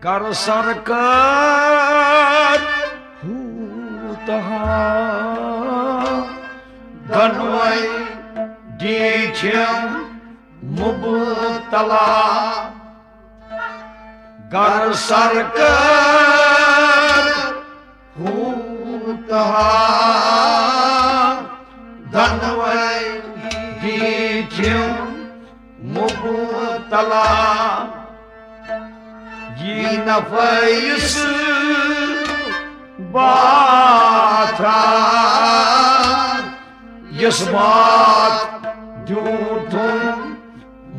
कर सरकार हूतहा गनवै दीछम मुबतला कर सरकार हूतहा गनवै दीछम मुबतला ये नफैस बाथा यस बात झूठों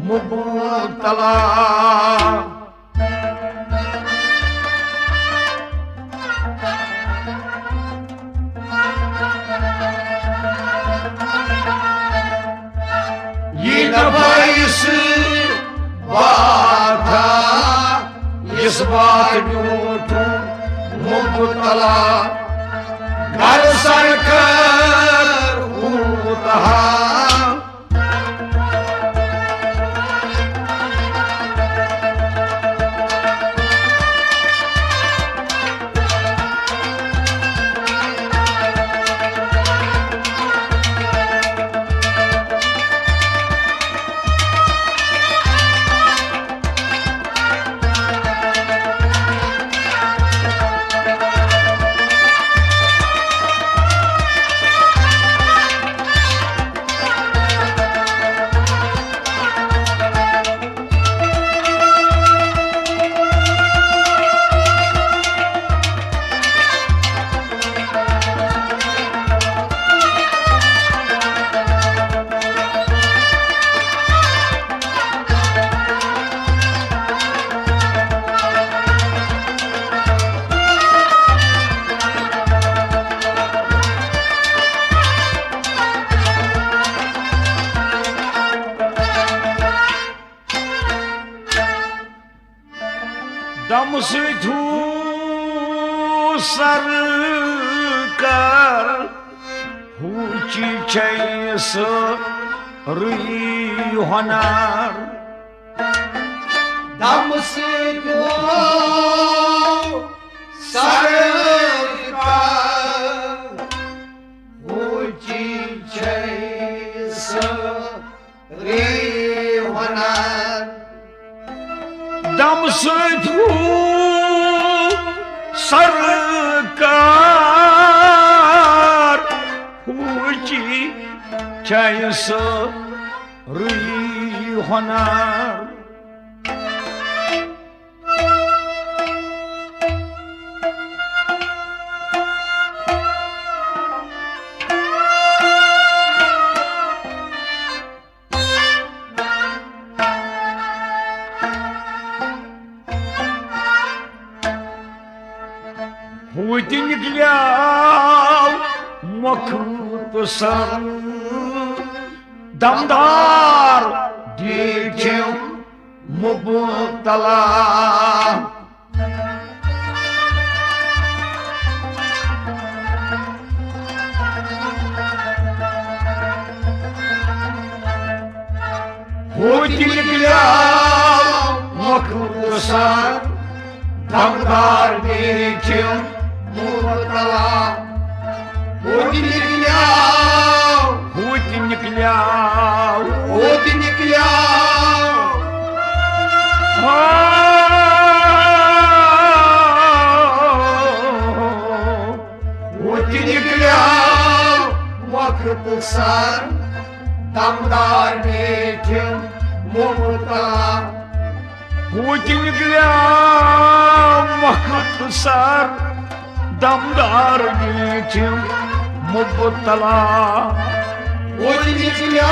मुबतला ये नफैस बाथा इस बात झूठों मुबतला घर सरकार हूतहा दम से धू सरकार हुची छैस रुई होनार दम से धू सरकार हुची छैस रुई होनार दम से धू सरकार हुची छैस रुई होनार हुत निकल्याव मखूत सर दमदार दीछम मुबतला हुत निकल्याव मखूत सर दमदार दीछम मुबतला होत निकल्या वक्त सर दमदार दीछम मुबतला हुत निकल्या वक्त सर दमदार दीछम मुबतला होत निकल्या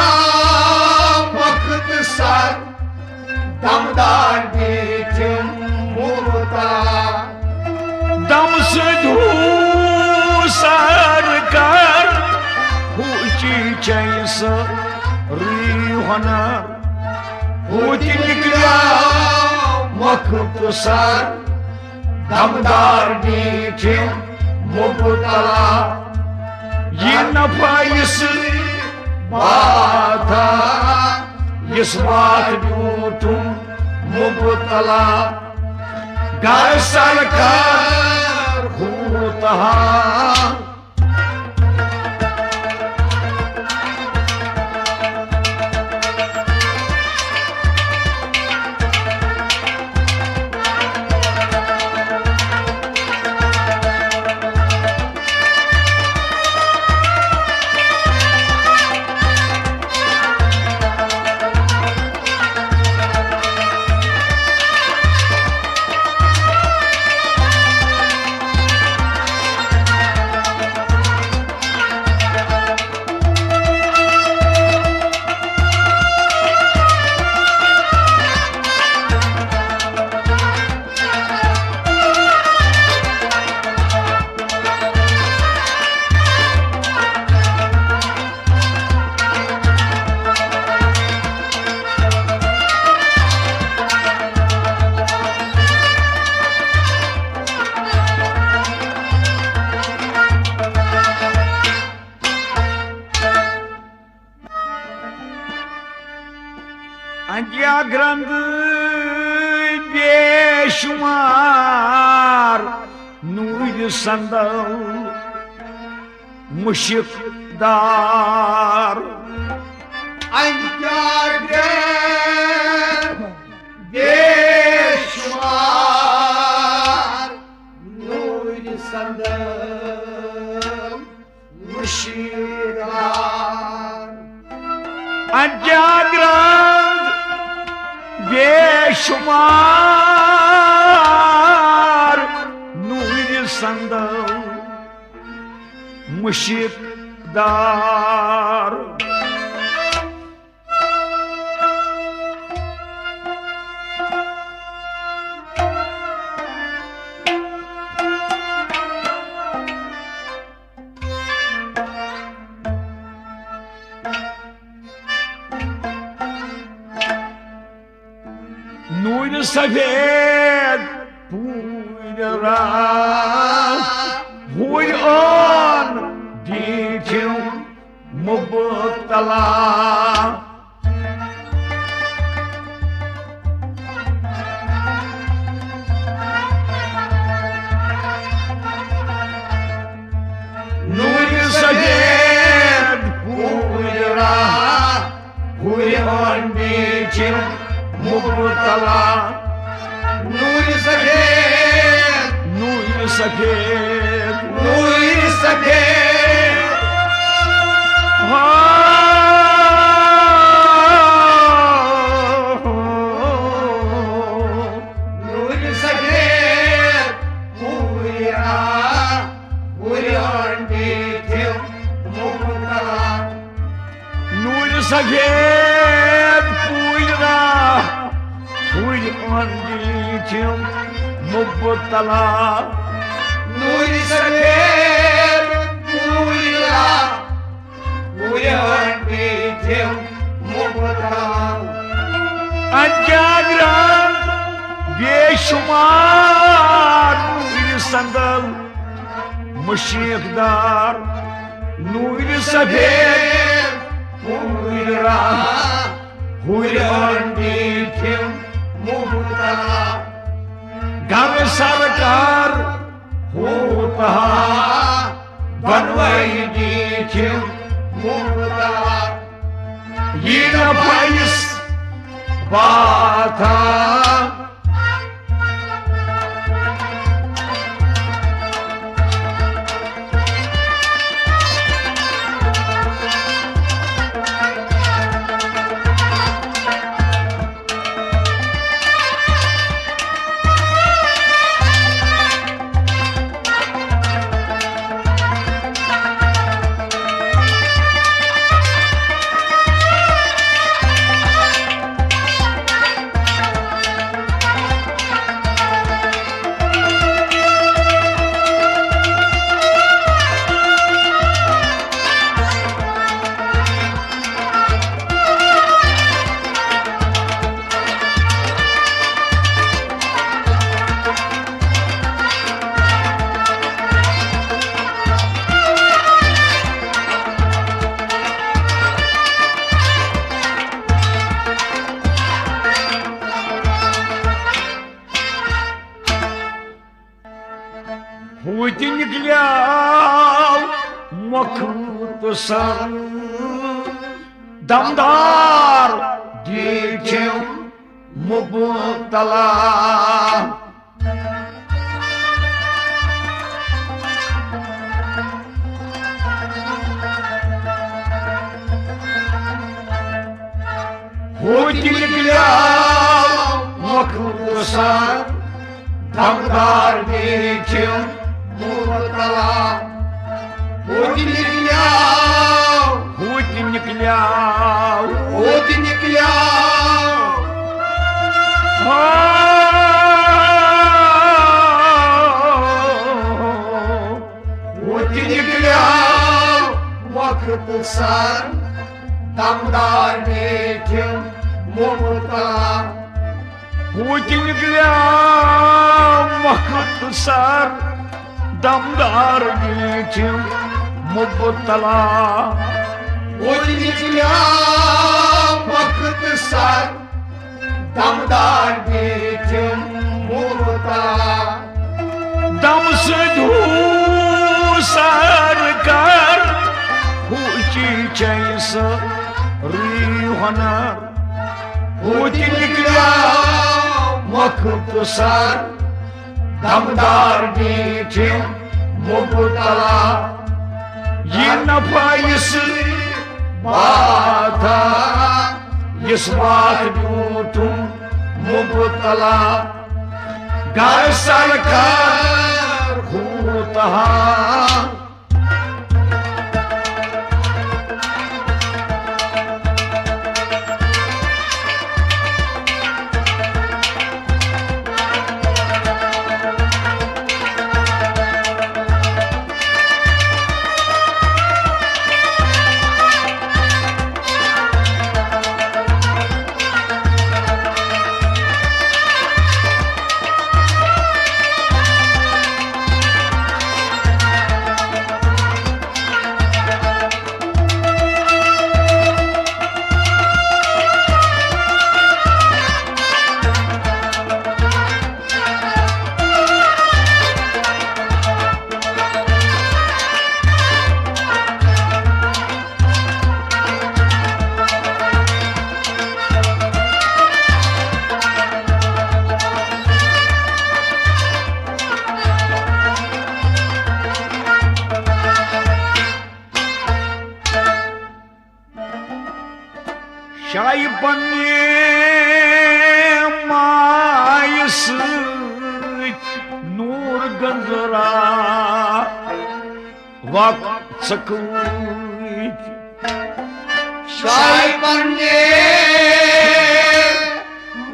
वक्त सर दमदार दीछम मुबतला दम से धू सरकार हुची छैस रुई होनार होत निकल्या वक्त सर दमदार दीछम मुबतला ये नफाइस बाथा इस बात झूठों मुबतला घर सरकार होता जागरंद बेशुमार नूर संदल मुशिकदार बेशुमार नूर संदल मुशिकदार जागरंद बेशुमार नूर संदल मुशिकदार नूर सफेद पूरा हुई on दीथियों मुबतला नूर सफेद पूरा हुई on दीथियों मुबतला नूर सफेद नूर सफेद नूर सफेद नूर सफेद पूरा पूरा दीथियों मुबतला नूर सफेद पूरा हुई on दीथियों मुबतला नूर सफेद पूरा पूरा दीथियों मुबतला जागरंद बेशुमार नूर संदल मुशिकदार नूर सफेद पूरा हुई on दीथियों मुबतला घर सरकार होता बनवाई दीथियों मुबतला ये न पाइस बात मखतसर दमदार देखें मुबतला होती निकला मखतसर दमदार देखें मुबतला होती निकला होती निकला होती निकला होती निकला वक्त सर दमदार देखें मुबतला होती निकला मखतसर दमदार देखें मुबतला होती निकला वक्त सर दमदार देखें मुबतला दम से धूसर कर हुची चैस रिहनर होती निकला मखतसर दमदार देखें मुबतला ये नफा इस बात इस बात तुम मुबतला घर सरकार होता शाही बने मायस नूर गंजरा वक्त सकूत शाही बने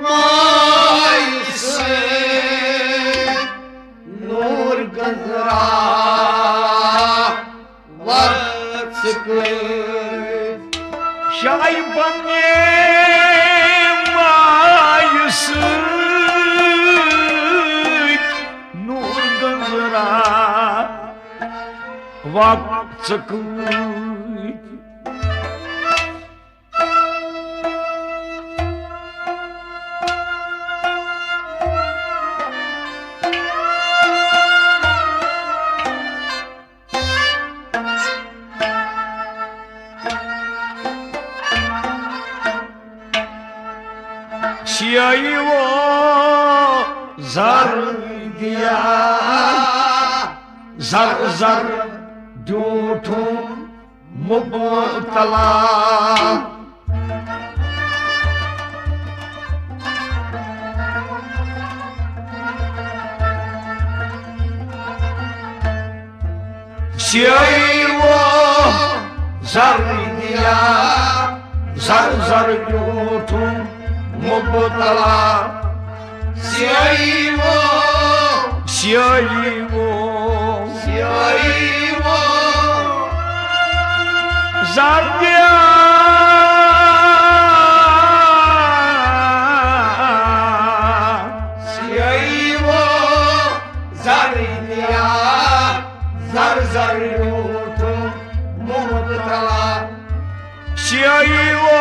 माइस नूर गंजरा वक्त शाही बने मायस नूर गंजरा वक्त सकूत शियाई वो जर दिया जर जर झूठों मुबतला शियाई वो जर दिया जर जर झूठों मुबतला सियाई वो zar diya सियाई वो zar दिया zar zar रूठो मुबतला शियाई वो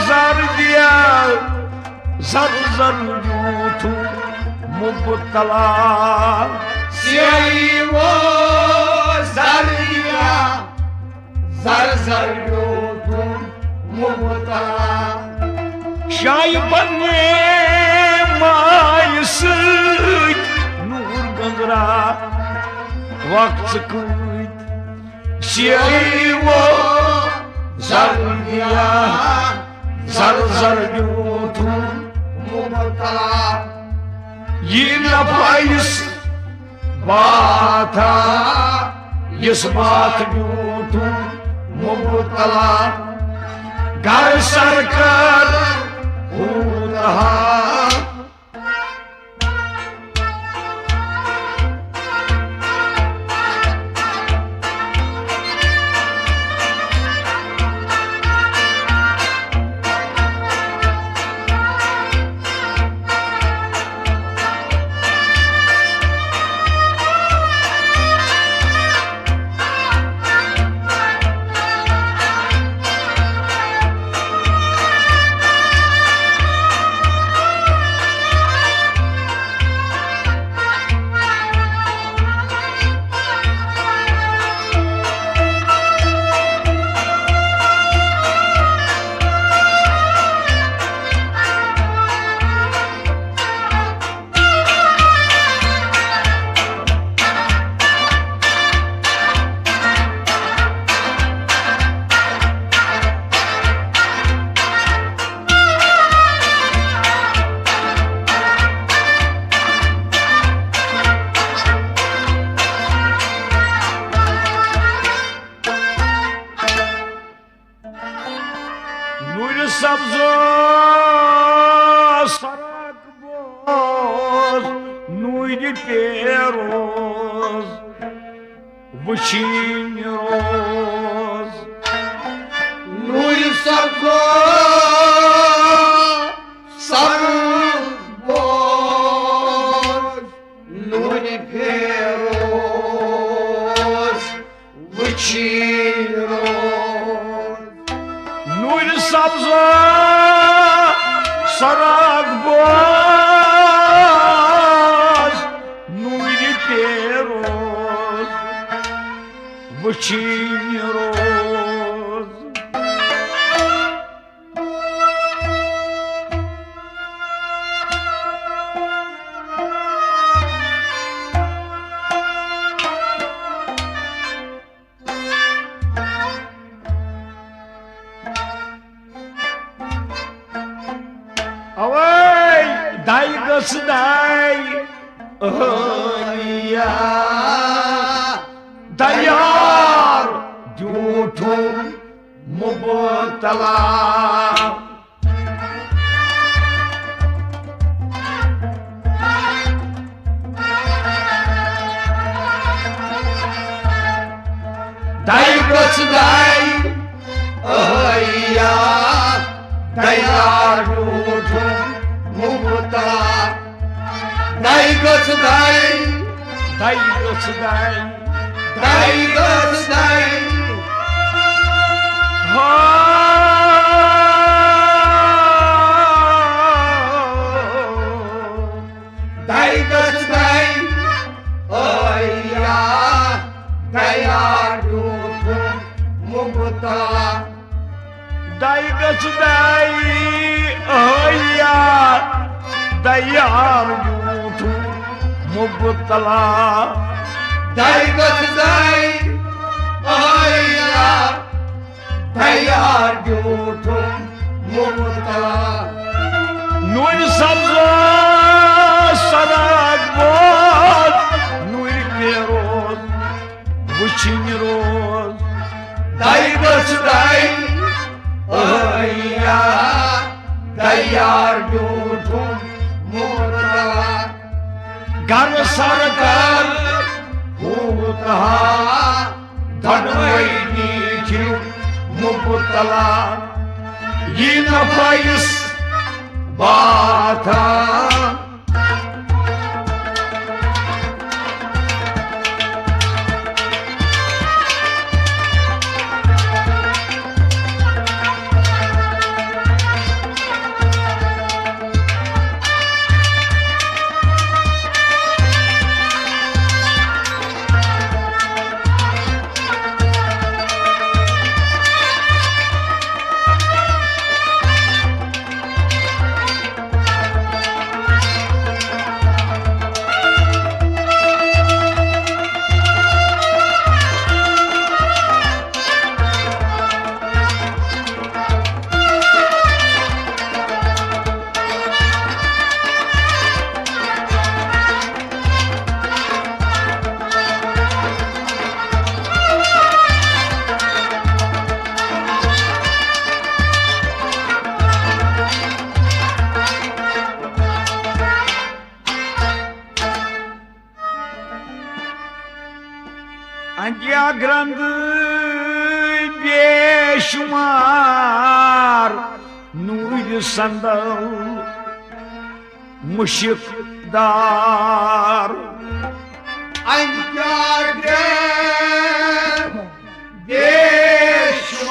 zar diya zar zar झूठों मुबतला सियाई वो zar दिया zar zar lutun mubtala. Şay bane mayısık nur gandra vakt kıyt Şiayvo zar diya zar zar lutun mubtala. Yine payız bata yisbat lutun mubtala Gar sarkar hulaha Sabzo sarak boz Nuydi peroz Vıçin roz Nur sabzo sarı boz Nur peroz Vıçin roz Nur sabzo sarak boz Nuydi peroz Vıçin roz Away, dai gas dai, ya, dayar, juthum mubtala. Dai gas dai, ya, dayar juthum mubtala. Dai gas dai, Dai gas dai, dai gas dai. Dai gas dai, ya, dayar juthum mubtala. Dai gas dai, ya, dayar juthum mubtala. Dai gas dai, ya, dayar juthum mubtala. Nur sabzo sarak boz Nur peroz Vıçin roz Dai gas dai, ya, dayar juthum mubtala. Gar sarkar hutaha Dhanvai nichi mubtala Yine payız bata बेशुमार नूर संदल मुशिकदार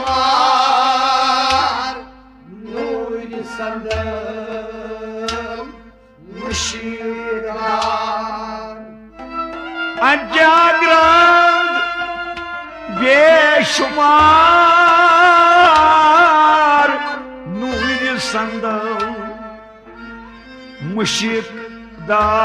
बेशुमार नूर संदल मुशिकदार अजाग्रंथ बेशुमार नूर संदल मुशिकदार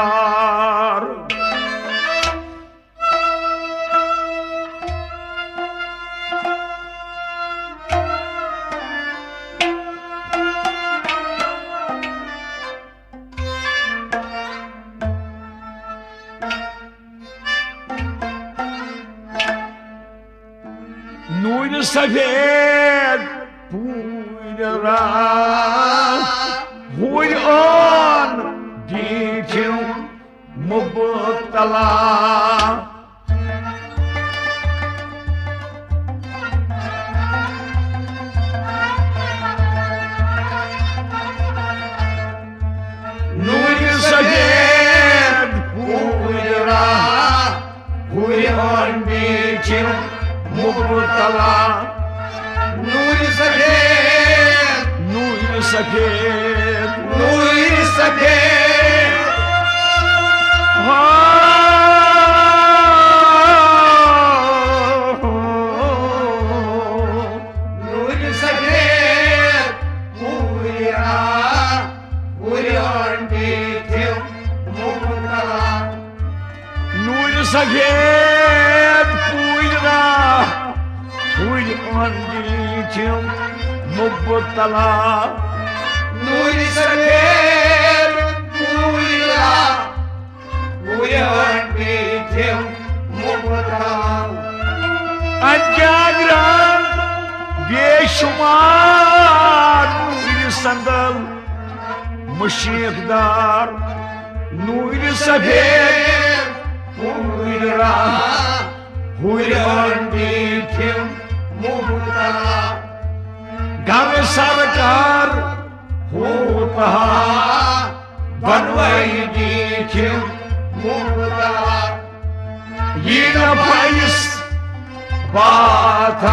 नूर सफेद पूरा हुई on detail मुबतला नूर सफेद पूरा हुई on detail मुबतला नूर सफेद नूर सफेद नूर सफेद नूर सफेद पूरा पूरा थे मुबतला नूर सफेद पूरा हुई on मुबतला नूर सफेद पूरा पूरा थे मुबतला अजाग्रंथ बेशुमार नूर संदल मुशिकदार नूर सफेद पूरा हुई on मुबतला घर सरकार होता बनवाई दी मुबतला ये न पैस बात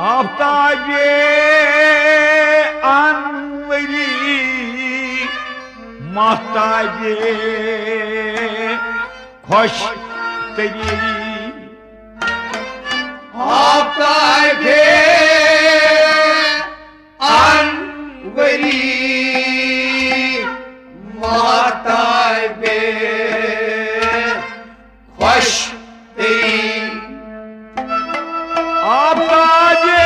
आफ्ताबे अनवरी महताबे खुश तरी आफ्ताबे अनवरी महताबे खुश तरी आफ्ताबे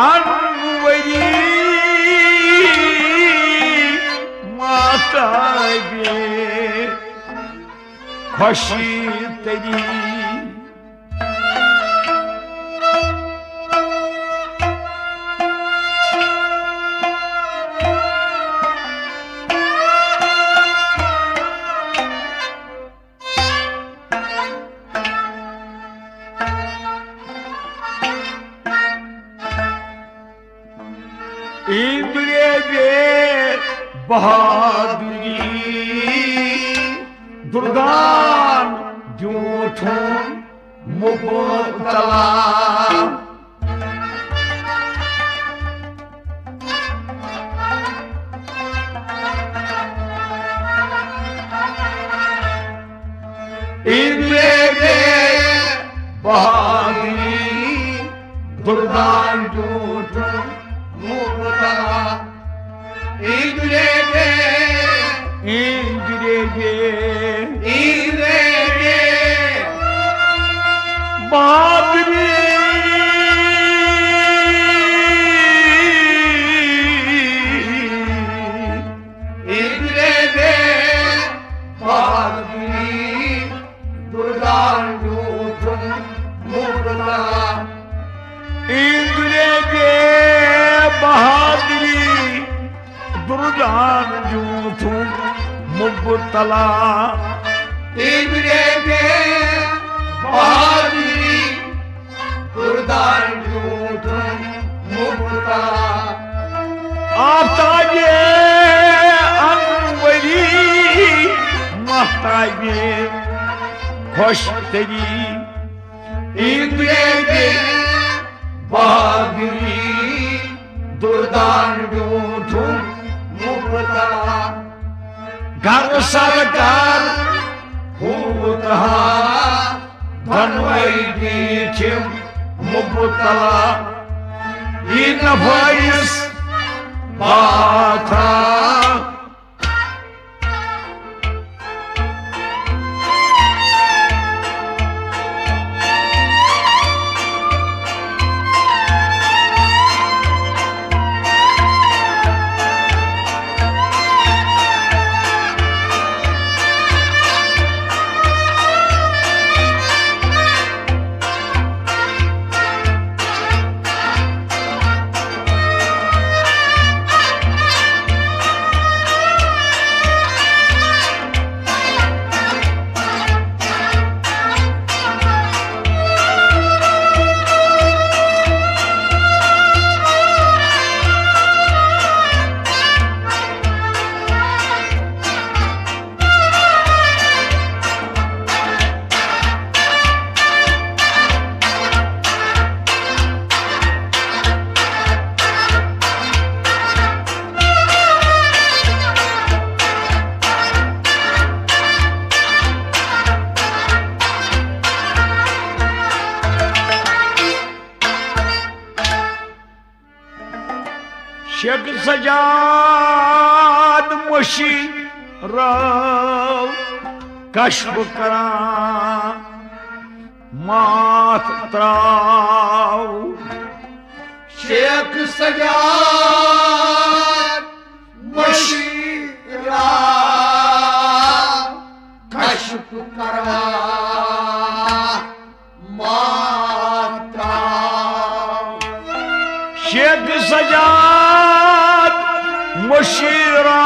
अनवरी महताबे खुश तरी इंद्रिय बे बहादुरी दुर्गा झूठों मुबतला इंद्रे बहादुरी दुर्दान झूठों मुबतला इंद्रे इंद्रे बहादुरी दुर्दान झूठों मुबतला इंद्रे बहादुरी दुर्दान झूठों मुबतला आफ्ताबे अनवरी महताबे खुशतरी इंद्रे बहादुरी दुर्दान झूठों मुबतला घर सरकार होता धनवई दीठिम मुबतला ये नफाइस बाथा शेख सजाद मुशीर कश्फ करा मात त्राव शेख सजाद मुशीरा कश्फ करा मात्रा शेख सजाद मुशीरा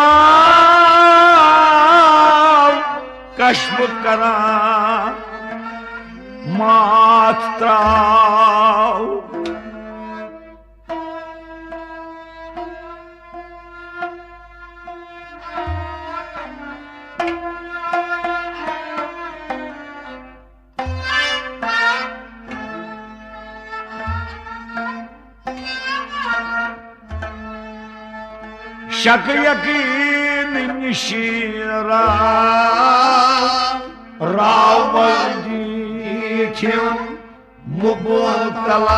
कश्फ करा मात्रा शक यकीन निशीरा रावल दीठिम मुबतला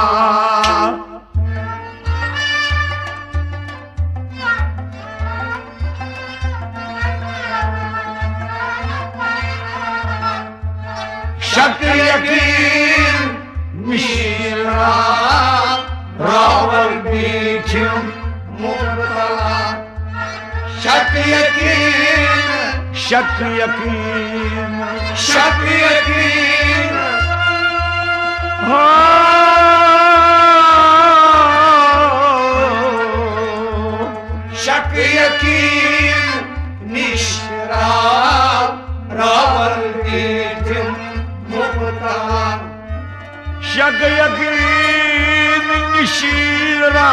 शक यकीन निशीरा रावल दीठिम मुबतला शक यकीन शक यकीन शक यकीन शक यकीन निश्रा रावल दीठिम मुबतला शक यकीन निशीरा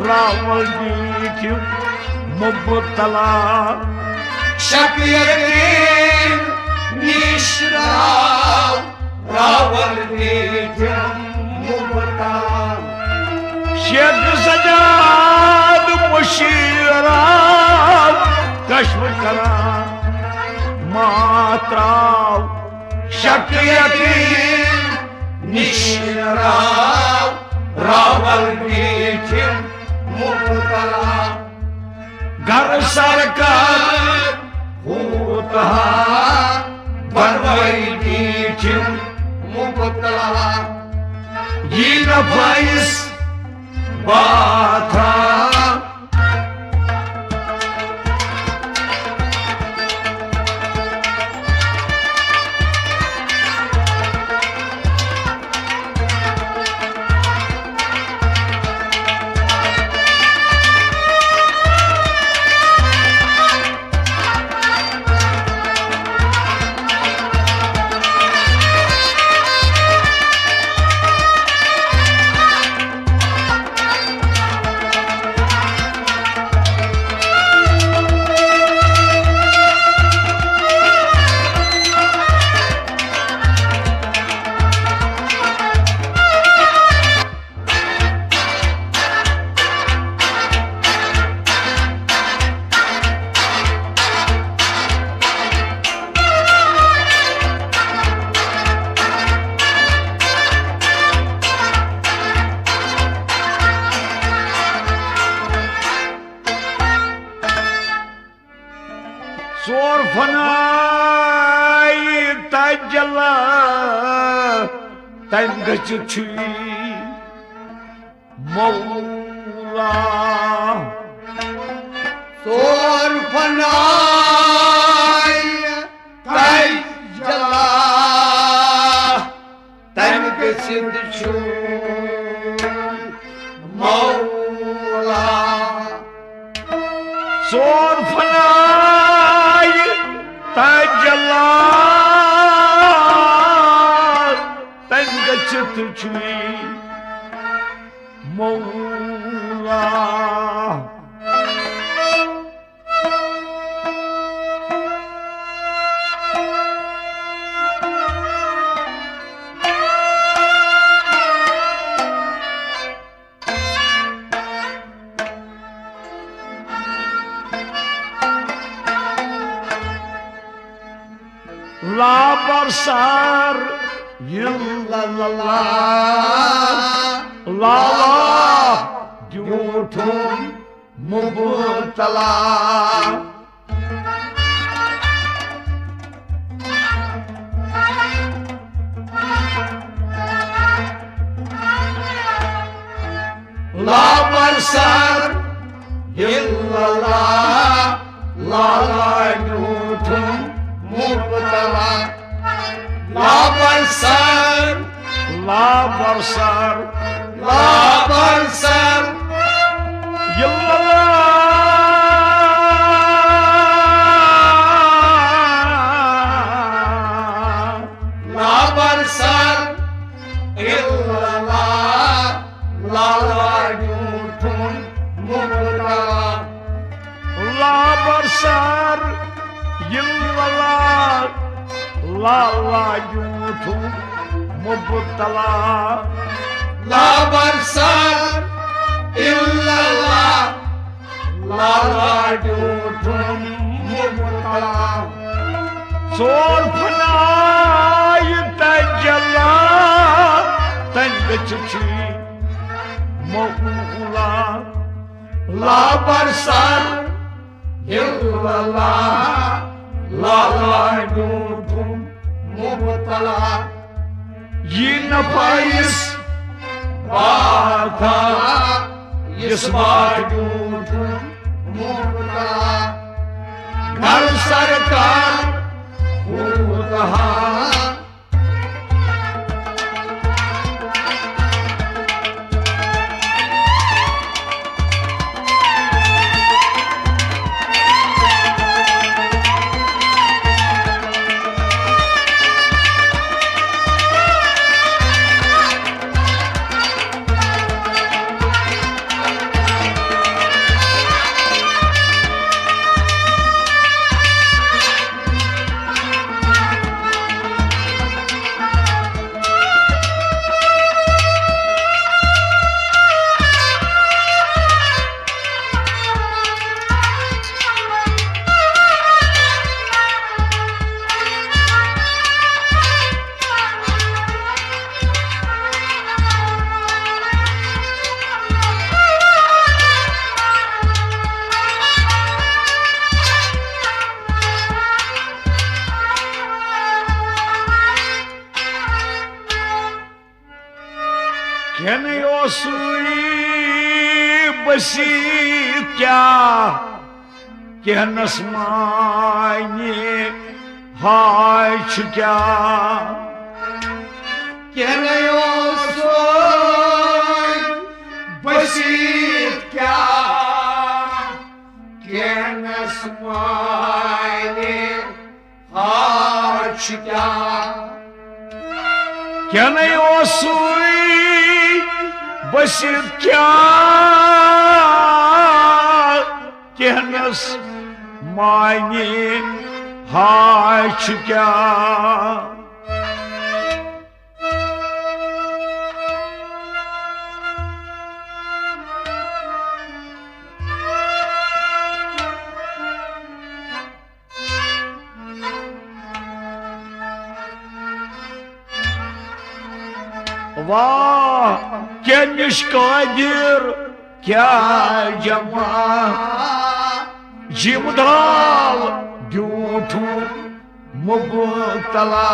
रावल दीठिम मुबतला शक यकीन निश निश्राव रावल नीतिम मुबताम शेख सजाद मुशीराव कश्म करा मात्राव शक यकीन निश्राव रावल नीतिम मुबताम घर सरकार भूता बनवई नीतिम मुबताम ये नफाइस बाथा सोर फनाई तजला तम गछ मौला सोर फनाई तय जला तम के सिंध छू मौला सोर फनाई तजला तम गछ मौला ला बरसार ला ला झूठुम मुबतला ला बरसार ला झूठुम मुबतला ला बरसार ला बरसार ला बरसार ला बरसार ला झूठुम मुबतला ला बरसार ला झूठुम मुबतला ला बरसार ला झूठुम मुबतला सोर फनाई तजला तन गछ मौला ला बरसार ला झूठुम मुबतला ये नफाइस बाथा इस बात झूठुम मुबतला घर सरकार भूता सुई बसी क्या कहनस माने हाय क्या बसी क्या कहनस माने हाय क्या सुई बसी क्या कहनस माने हाय क्या वाह क्या निष्कादिर क्या जमा जिमदाल झूठू मुबतला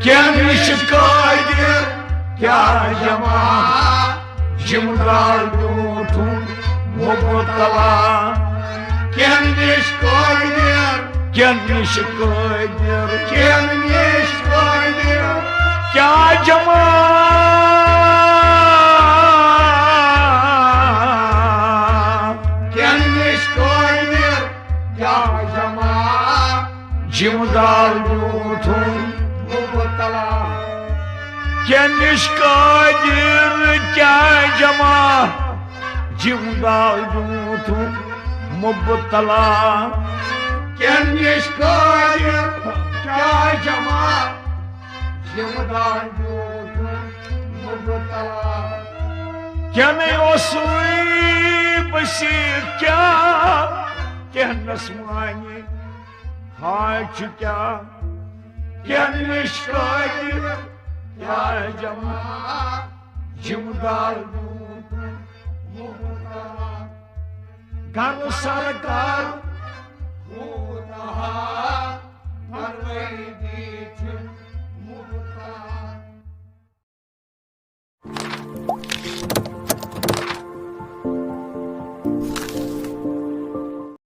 क्या निष्कादिर क्या जमा जिमदाल झूठू मुबतला क्या निष्कादिर क्या जमा जिमदार झूठू मुबतला क्या निष्कादिर क्या जमा जिमदार झूठू मुबतला क्या निष्कादिर क्या जमा जिमदार झूठू मुबतला क्या सुई बसी क्या कहनस माने हाय क्या निष्कादिर क्या जमा जिमदार झूठू मुबतला घर सरकार